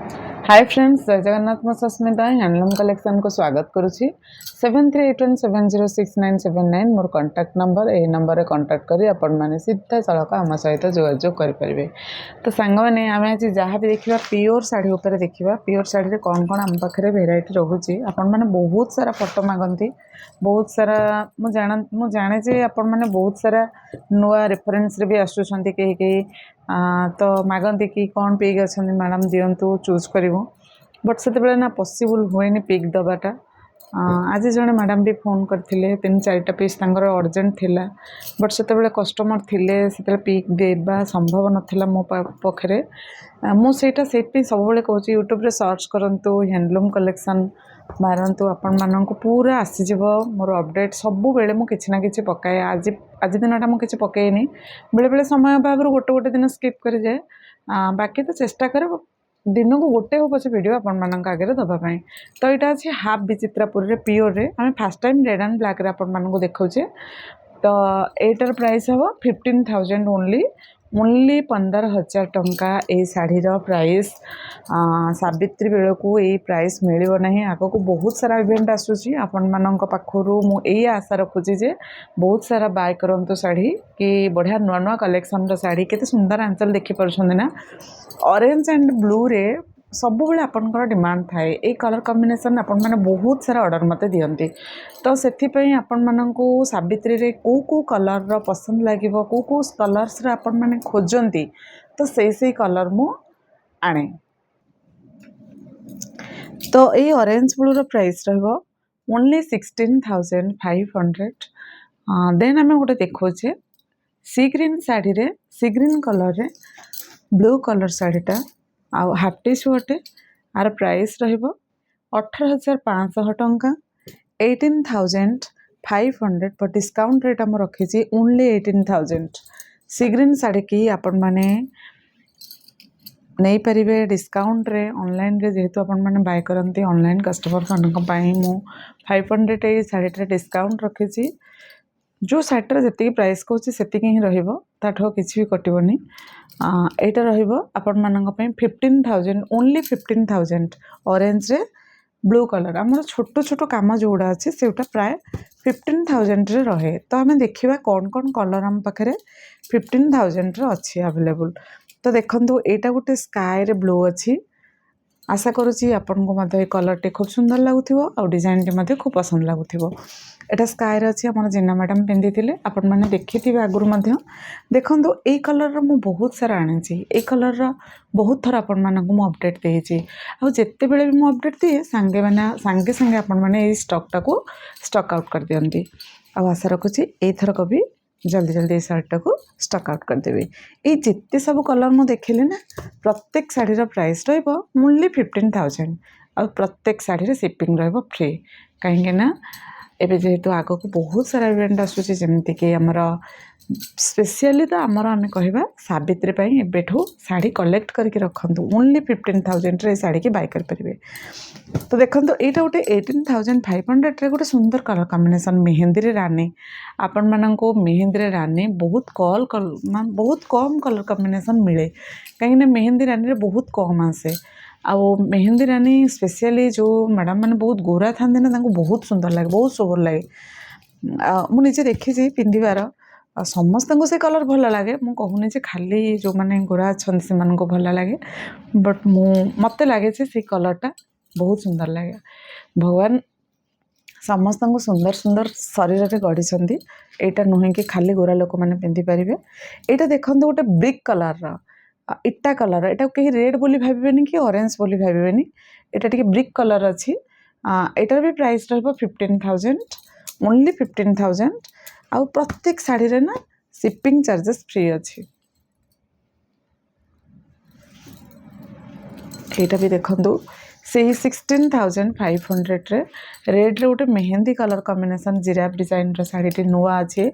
Hi friends, जय जगन्नाथ। मो Sasmita handloom collection को स्वागत करुच्ची। 7381706979 मोर कांटेक्ट नंबर। यही नंबर कांटेक्ट करी आपण माने सीधा सड़क आम सहित जोगाजोग करें। तो सांग मैंने आम आज जहाँ भी देखा प्योर शाढ़ी उपर देखा प्योर शाढ़ी रे कौन कौन आम पाखे भेराइटी रोचे। आपण मैंने बहुत सारा फोटो मागती, बहुत सारा मु जाने जे आपण मैंने बहुत सारा नुआ रेफरेन्स रे भी आसुँच कहीं तो मागती कि कौन पिक अच्छा मैडम दिंतु चूज करूँ, बट से ना पॉसिबल हुए पिक दबाटा। आज जड़े मैडम भी फोन करते 3-4टा पीस अर्जेंट थिला, बट से कस्टमर थिले से पिक देवा संभव नाला मो पाखे। मुझे सब कहूँ यूट्यूब रे सर्च करूँ हैंडलूम कलेक्शन मारतु आपण मानक पूरा आसीज मोर अपडेट सब बेले मुझे कि ना कि पकाए। आज आज दिनटा मुझे पकईनी, बेले बेले समय अभाव गोटे गोटे दिन स्किप कर जाए। बाकी तो चेष्टा करे दिन को गोटे हो पचे वीडियो आपण मानक आगे दवापाई। तो यहाँ अच्छे हाफ विचित्रापुर रे प्योर रे आम fast time red and black रे आपण मानक देखाऊे। तो एटार प्राइस हम 15,000 ओनली 15,000 टंका। ये शाढ़ीर प्राइस सावित्री बेलू ये प्राइस मिलियो नहीं। आग को बहुत सारा इवेंट आसूसी आपण मानक पाखरु मु एई आशा रखुची जे बहुत सारा बाय करंतु शाढ़ी कि बढ़िया नुआ नुआ कलेक्शन रो शाढ़ी। केते सुंदर आंचल देखि परछन ना, ऑरेंज एंड ब्लू रे सब बेले आपनकर डिमांड थाए। ए कलर कॉम्बिनेशन आपण माने बहुत सारा ऑर्डर मते दियंती। तो सेथि पई आपण माननकु सावित्री रे को कलर रो पसंद लागिवो, को कलर्स रे आपण माने खोजंती, तो से कलर मु आणे। तो ये ऑरेंज ब्लू रो प्राइस रहबो ओनली 16,500। देन आम गोटे देखोचे सी ग्रीन साड़ी रे, सी ग्रीन कलर रे ब्लू कलर साड़ीटा आउ हाफ टी शर्ट। आर प्राइस रहिबो 18,500 टंका, 18,500। पर डिस्काउंट रेट आम रखी ओनली 18,000। सी ग्रीन साड़ी की आपण माने नहीं पारे डिस्काउंट रे ऑनलाइन रे, जेहेतु आपण माने बाय करंती ऑनलाइन कस्टमर मानक पई मु 500 ए साड़ी डिस्काउंट रखी। जो साड़ीटार जी प्राइस कहूँ से ही रठो किसी भी कटोनी। यहाँ रही आपण मानक 15,000 ओनली 15,000। ऑरेंज रे ब्लू कलर आमर छोट छोट कम जोड़ा अच्छे से प्राय 15,000 रे रहे। तो आम देखा कौन कौन कलर आम पाखे 15,000 अच्छी अवेलेबल। तो देखो यहाँ गोटे स्काई रे ब्लू अच्छी। आशा करुँची आपन को ये कलर टे खूब सुंदर लगुथिबो और डिजाइन टे खूब पसंद लगुथिबो। एटा स्काई रे अच्छी आम जिना मैडम पिंधि थिले, आपण माने देखिथिबे आगुरु मध्ये। देखंतु ए कलर रो मु बहुत सारा आनिछि। ए कलर रो बहुत थर आपण मानक मु अपडेट देछि। आ जेते बेले भी मु अपडेट दिए सांगे सांगे आपण माने ए स्टॉक टाको स्टॉक आउट कर दियंती। आ आशा रखुछि ए थरक भी जल्दी जल्दी शार्टा को स्टॉक आउट करदेवी। ये जिते सब कलर मु देखिली ना, प्रत्येक शाढ़ीर प्राइस ओनली 15,000। और प्रत्येक शाढ़ी शिपिंग फ्री। कहीं ना एबे जेहेतु आग को बहुत सारा इवेंट आसूसी, जमती कि आमर स्पेशली तो आमर आम कहवा सावित्री एबेठू शाढ़ी कलेक्ट करके रखु ओनली 15,000 रे शाढ़ी की बाय करेंगे। तो देखो यहाँ गोटे 18,500 रे गोटे सुंदर कलर कॉम्बिनेशन मेहंदी रे रानी। आपण मानक मेहंदी रे रानी बहुत बहुत कम कलर कॉम्बिनेशन मिले, कहीं मेहंदी रानी रे बहुत कम आसे। आउ मेहंदी रानी स्पेशली जो मैडम मैंने बहुत गोरा था ना, बहुत सुंदर लगे, बहुत सोबर लगे। मुझे देखी पिंधार समस्त को से कलर भल लगे। मु कहूनी जे खाली जो मैंने गोरा अच्छा से भल लगे, बट मत लगे से कलरटा बहुत सुंदर लगे। भगवान समस्त को सुंदर सुंदर शरीर में गढ़ी। यहाँ नुहे कि खाली गोरा लोक मैंने पिंधि पारे। यहाँ देखो गोटे ब्रिक कलर इटा कलर, यहाँ कहीं रेड बोली भावेनि कि ऑरेंज बोली भावेनि। यहाँ टे ब्रिक कलर अच्छी। एटार भी प्राइस रहा 15,000 ओनली 15,000। आउ प्रत्येक शाढ़ी रे ना शिपिंग चार्जेस फ्री अच्छी। यहाँ भी देखो से 16,500 रे रेड रे गोटे mehndi colour combination giraffe design रो शाढ़ी नुआ अच्छे।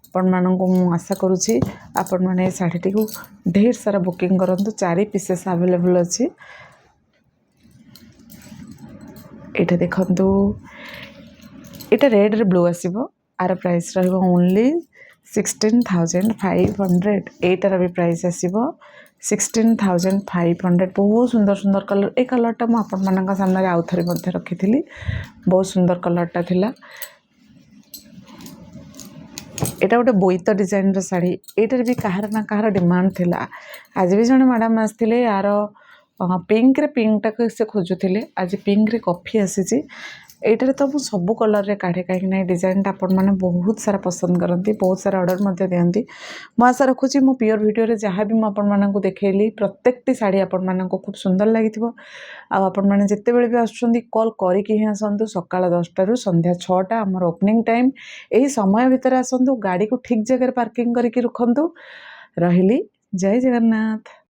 आपण मानक मु आशा करुँची आपण मैंने शाढ़ी को ढेर सारा बुकिंग करंतु। 4 पीसेस अवेलेबल अच्छी। यहाँ देखंतु यहाँ रेड रे ब्लू आसीबो। आर प्राइस रहिबो ओनली 16,500। एटार भी प्राइस आसीबो 16,500 बहुत सुंदर सुंदर कलर ए कलरटा मुझे आपण मान सामने आउ थे रखी बहुत सुंदर कलरटा थिला एटा गोटे बोईत डिजाइन शाढ़ी एटार भी कहार ना कहार डिमांड थिला आज भी जने मैडम आसते यार पिंक रे पिंक टाक से खोजुले आज पिंक रे कॉफी आसी एटार तो मुझे सब कलर रे काढ़े कहीं डिजाइन आपण मैंने बहुत सारा पसंद करती बहुत सारा ऑर्डर दिखती मु आशा रखुची मो प्योर वीडियो जहाँ भी मुझे देखली प्रत्येकटी शाढ़ी आपण मानक खूब सुंदर लगी आपण मैंने जिते बड़े भी आसुँच कॉल करके ही आसतु सकाल 10टा रू संध्या 6टा आमर ओपनिंग टाइम यही समय भितर आसतु गाड़ी को ठीक जगह पार्किंग करके रखु रही जय जगन्नाथ।